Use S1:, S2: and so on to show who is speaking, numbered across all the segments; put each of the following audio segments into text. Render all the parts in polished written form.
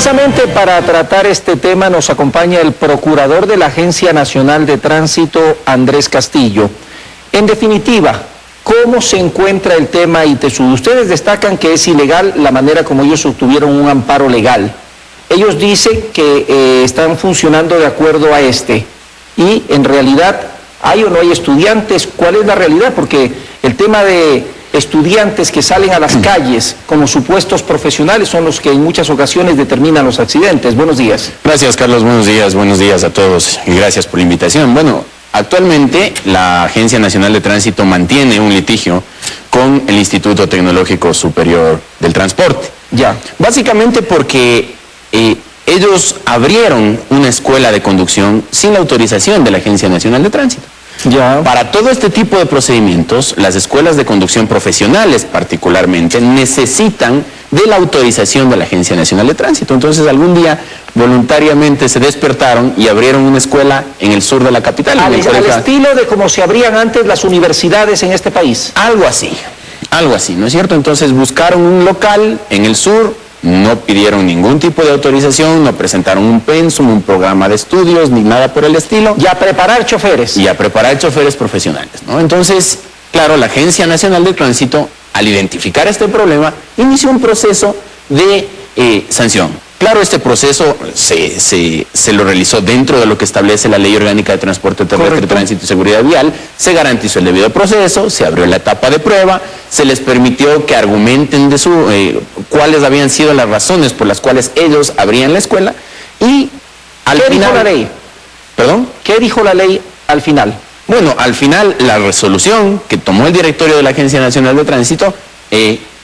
S1: Precisamente para tratar este tema nos acompaña el procurador de la Agencia Nacional de Tránsito, Andrés Castillo. En definitiva, ¿cómo se encuentra el tema ITESUD? Ustedes destacan que es ilegal la manera como ellos obtuvieron un amparo legal. Ellos dicen que están funcionando de acuerdo a este. Y en realidad, ¿hay o no hay estudiantes? ¿Cuál es la realidad? Porque el tema de estudiantes que salen a las calles como supuestos profesionales son los que en muchas ocasiones determinan los accidentes. Buenos días.
S2: Gracias, Carlos. Buenos días a todos y gracias por la invitación. Bueno, actualmente la Agencia Nacional de Tránsito mantiene un litigio con el Instituto Tecnológico Superior del Transporte.
S1: Ya.
S2: Básicamente porque ellos abrieron una escuela de conducción sin la autorización de la Agencia Nacional de Tránsito.
S1: Ya.
S2: Para todo este tipo de procedimientos, las escuelas de conducción profesionales particularmente necesitan de la autorización de la Agencia Nacional de Tránsito. Entonces algún día voluntariamente se despertaron y abrieron una escuela en el sur de la capital.
S1: Al estilo de como se abrían antes las universidades en este país.
S2: Algo así, ¿no es cierto? Entonces buscaron un local en el sur, no pidieron ningún tipo de autorización, no presentaron un pensum, un programa de estudios, ni nada por el estilo.
S1: Y a preparar choferes.
S2: Y a preparar choferes profesionales, ¿no? Entonces, claro, la Agencia Nacional de Tránsito, al identificar este problema, inició un proceso de sanción. Claro, este proceso se lo realizó dentro de lo que establece la Ley Orgánica de Transporte Terrestre, Tránsito y Seguridad Vial, se garantizó el debido proceso, se abrió la etapa de prueba, se les permitió que argumenten de cuáles habían sido las razones por las cuales ellos abrían la escuela y al final... ¿Qué dijo la ley?
S1: ¿Perdón? ¿Qué dijo la ley al final?
S2: Bueno, al final la resolución que tomó el directorio de la Agencia Nacional de Tránsito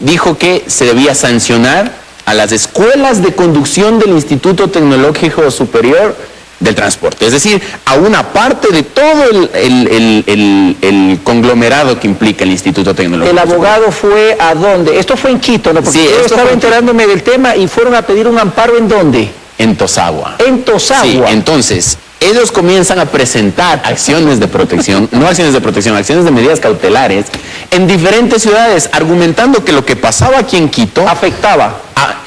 S2: dijo que se debía sancionar a las escuelas de conducción del Instituto Tecnológico Superior del Transporte, es decir, a una parte de todo el conglomerado que implica el Instituto Tecnológico.
S1: ¿El abogado fue a dónde? Esto fue en Quito, ¿no? Porque
S2: sí,
S1: yo estaba enterándome del tema y fueron a pedir un amparo ¿en dónde?
S2: En Tozagua.
S1: En Tozagua.
S2: Sí, entonces, ellos comienzan a presentar acciones de protección, no acciones de protección, acciones de medidas cautelares en diferentes ciudades, argumentando que lo que pasaba aquí en Quito...
S1: afectaba.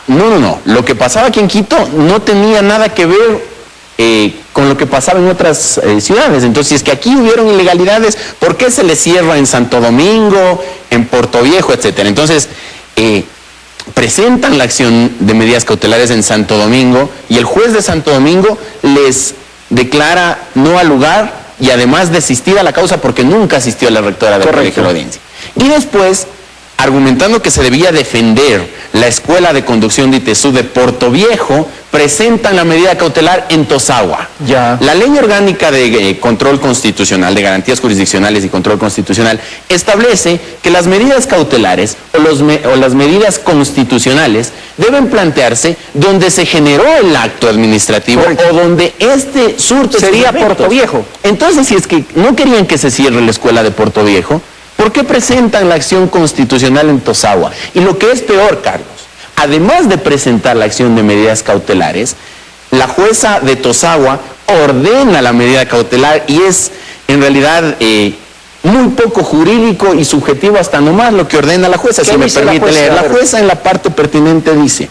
S2: No. Lo que pasaba aquí en Quito no tenía nada que ver con lo que pasaba en otras ciudades. Entonces, si es que aquí hubieron ilegalidades, ¿por qué se les cierra en Santo Domingo, en Portoviejo, etcétera? Entonces, presentan la acción de medidas cautelares en Santo Domingo y el juez de Santo Domingo les declara no al lugar y además desistir a la causa porque nunca asistió a la rectora del colegio de la audiencia. Y después, argumentando que se debía defender la Escuela de Conducción de ITESUD de Portoviejo, presentan la medida cautelar en Tozagua.
S1: Ya.
S2: La Ley Orgánica de Control Constitucional, de Garantías Jurisdiccionales y Control Constitucional, establece que las medidas cautelares o las medidas constitucionales deben plantearse donde se generó el acto administrativo. Correcto. O donde este surte
S1: sería Portoviejo.
S2: Entonces, si es que no querían que se cierre la escuela de Portoviejo, ¿por qué presentan la acción constitucional en Tozagua? Y lo que es peor, Carlos, además de presentar la acción de medidas cautelares, la jueza de Tozagua ordena la medida cautelar y es en realidad muy poco jurídico y subjetivo hasta nomás lo que ordena la jueza. Si me permite leer, la jueza en la parte pertinente dice: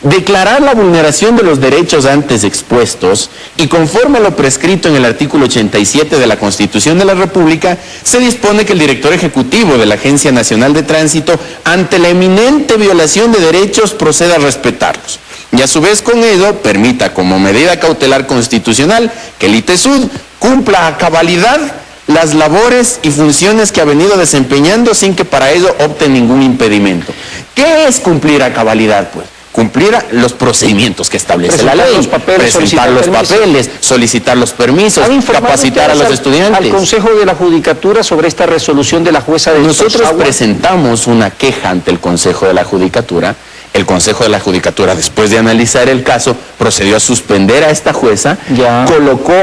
S2: declarar la vulneración de los derechos antes expuestos y conforme a lo prescrito en el artículo 87 de la Constitución de la República, se dispone que el director ejecutivo de la Agencia Nacional de Tránsito, ante la eminente violación de derechos, proceda a respetarlos. Y a su vez con ello, permita como medida cautelar constitucional que el ITESUD cumpla a cabalidad las labores y funciones que ha venido desempeñando sin que para ello opte ningún impedimento. ¿Qué es cumplir a cabalidad, pues? Cumplir los procedimientos que establece la ley, presentar los papeles, solicitar los permisos, capacitar a los estudiantes.
S1: ¿Al Consejo de la Judicatura sobre esta resolución de la jueza de
S2: Nosotros
S1: Tozagua?
S2: presentamos una queja ante el Consejo de la Judicatura. El Consejo de la Judicatura, después de analizar el caso, procedió a suspender a esta jueza, colocó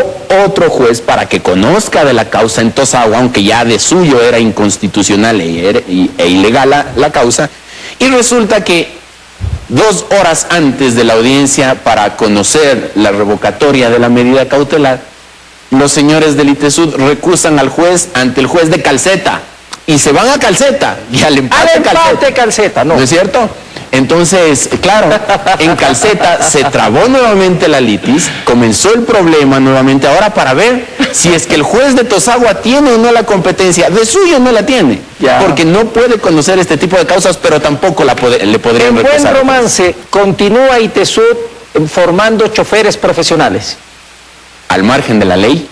S2: otro juez para que conozca de la causa en Tozagua, aunque ya de suyo era inconstitucional e ilegal la causa, y resulta que 2 horas antes de la audiencia para conocer la revocatoria de la medida cautelar, los señores del ITESUD recusan al juez ante el juez de Calceta y se van a Calceta y al empate
S1: Calceta, ¿no?
S2: ¿No es cierto? Entonces, claro, en Calceta se trabó nuevamente la litis, comenzó el problema nuevamente ahora para ver si es que el juez de Tosagua tiene o no la competencia. De suyo no la tiene, porque no puede conocer este tipo de causas, pero tampoco le podrían
S1: En
S2: represar.
S1: buen romance, continúa ITESUD formando choferes profesionales.
S2: Al margen de la ley,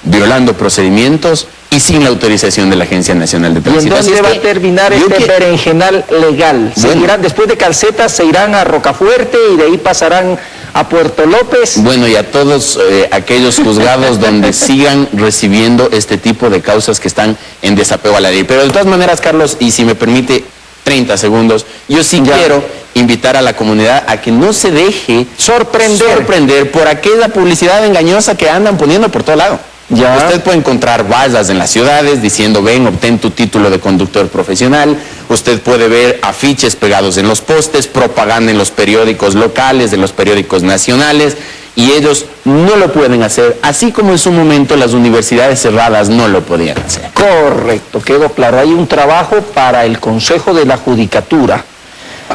S2: violando procedimientos y sin la autorización de la Agencia Nacional de
S1: ¿Y en
S2: Tránsito.
S1: dónde va a terminar este berenjenal legal?
S2: Bueno,
S1: Después de Calceta se irán a Rocafuerte y de ahí pasarán a Puerto López.
S2: Bueno, y a todos aquellos juzgados donde sigan recibiendo este tipo de causas que están en desapego a la ley. Pero de todas maneras, Carlos, y si me permite 30 segundos, yo sí quiero invitar a la comunidad a que no se deje sorprender por aquella publicidad engañosa que andan poniendo por todo lado. Usted puede encontrar vallas en las ciudades diciendo, ven, obtén tu título de conductor profesional. Usted puede ver afiches pegados en los postes, propaganda en los periódicos locales, en los periódicos nacionales, y ellos no lo pueden hacer, así como en su momento las universidades cerradas no lo podían hacer.
S1: Correcto, quedó claro. Hay un trabajo para el Consejo de la Judicatura.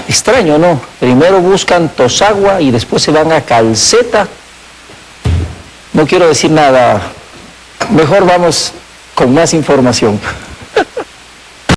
S1: Extraño, ¿no? Primero buscan Tosagua y después se van a Calceta. No quiero decir nada. Mejor vamos con más información.